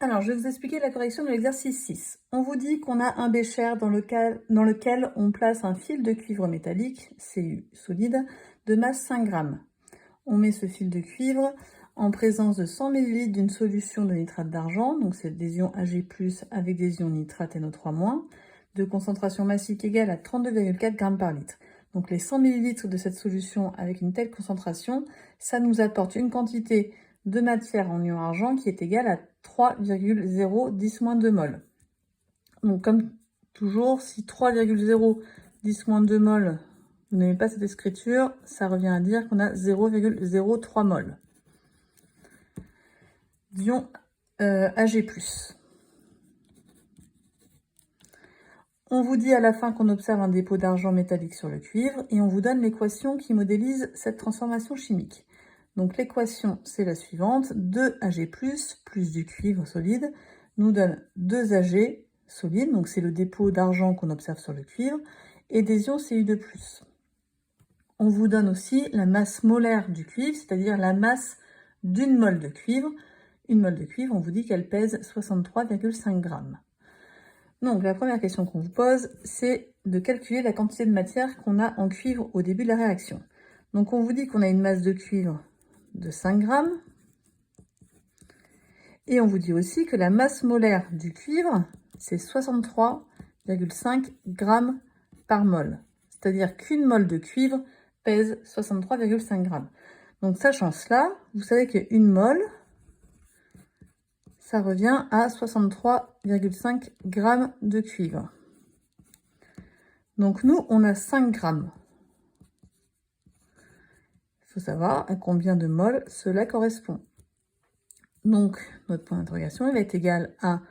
Alors, je vais vous expliquer la correction de l'exercice 6. On vous dit qu'on a un bécher dans lequel on place un fil de cuivre métallique, Cu solide, de masse 5 grammes. On met ce fil de cuivre en présence de 100 ml d'une solution de nitrate d'argent, donc c'est des ions Ag+, avec des ions nitrate NO3-, de concentration massique égale à 32,4 grammes par litre. Donc les 100 ml de cette solution avec une telle concentration, ça nous apporte une quantité de matière en ion argent qui est égale à 3,010-2 mol. Donc comme toujours, si 3,010-2 mol, vous n'aimez pas cette écriture, ça revient à dire qu'on a 0,03 mol d'ion Ag+. On vous dit à la fin qu'on observe un dépôt d'argent métallique sur le cuivre et on vous donne l'équation qui modélise cette transformation chimique. Donc l'équation, c'est la suivante. 2Ag+, plus du cuivre solide, nous donne 2Ag solide, donc c'est le dépôt d'argent qu'on observe sur le cuivre, et des ions Cu2+. On vous donne aussi la masse molaire du cuivre, c'est-à-dire la masse d'une mole de cuivre. Une mole de cuivre, on vous dit qu'elle pèse 63,5 grammes. Donc la première question qu'on vous pose, c'est de calculer la quantité de matière qu'on a en cuivre au début de la réaction. Donc on vous dit qu'on a une masse de cuivre de 5 grammes. Et on vous dit aussi que la masse molaire du cuivre, c'est 63,5 grammes par mol. C'est-à-dire qu'une mole de cuivre pèse 63,5 grammes. Donc sachant cela, vous savez qu'une mole, ça revient à 63,5 grammes de cuivre. Donc nous, on a 5 grammes. Il faut savoir à combien de moles cela correspond. Donc notre point d'interrogation, il va être égal à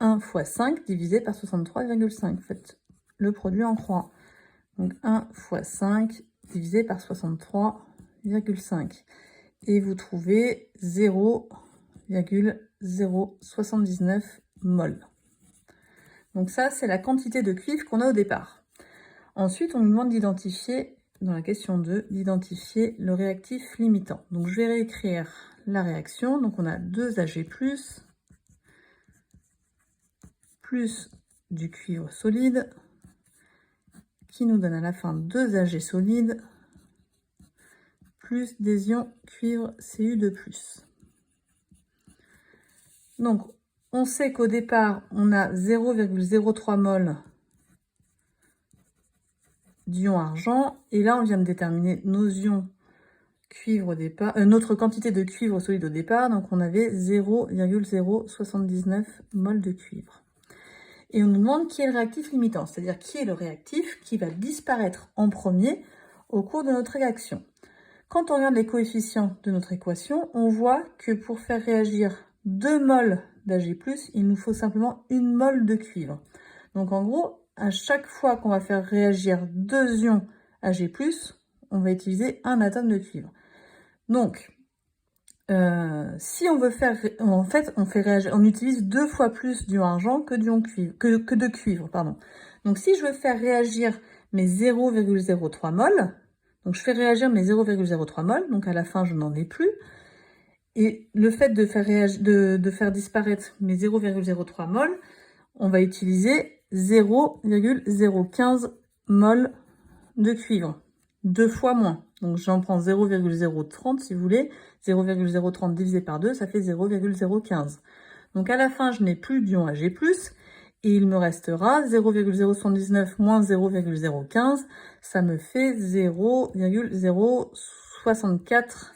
1 fois 5 divisé par 63,5. Faites le produit en croix. Donc 1 fois 5 divisé par 63,5. Et vous trouvez 0,079 mol. Donc ça, c'est la quantité de cuivre qu'on a au départ. Ensuite, on nous demande d'identifier, dans la question 2, d'identifier le réactif limitant. Donc je vais réécrire la réaction. Donc on a 2Ag+, plus du cuivre solide, qui nous donne à la fin 2Ag solide, plus des ions cuivre Cu2+. Donc, on sait qu'au départ, on a 0,03 mol d'ion argent, et là, on vient de déterminer nos ions cuivre au départ, notre quantité de cuivre solide au départ, donc on avait 0,079 mol de cuivre. Et on nous demande qui est le réactif limitant, c'est-à-dire qui est le réactif qui va disparaître en premier au cours de notre réaction. Quand on regarde les coefficients de notre équation, on voit que pour faire réagir 2 mols d'Ag+, il nous faut simplement 1 mol de cuivre. Donc en gros, à chaque fois qu'on va faire réagir 2 ions Ag+, on va utiliser un atome de cuivre. Donc, si on veut faire, en fait, on utilise 2 fois plus d'ion argent que de cuivre, pardon. Donc, si je veux faire réagir mes 0,03 mol, donc je fais réagir mes 0,03 mol, donc à la fin, je n'en ai plus. Et le fait de faire disparaître mes 0,03 mol, on va utiliser 0,015 mol de cuivre, 2 fois moins. Donc j'en prends 0,030 si vous voulez, 0,030 divisé par 2, ça fait 0,015. Donc à la fin, je n'ai plus d'ion Ag+, et il me restera 0,079 moins 0,015, ça me fait 0,064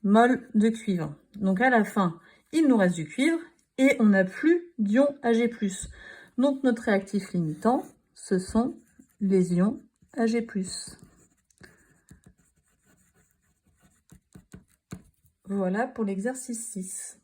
mol de cuivre. Donc à la fin, il nous reste du cuivre, et on n'a plus d'ion Ag+. Donc notre réactif limitant, ce sont les ions Ag+. Voilà pour l'exercice 6.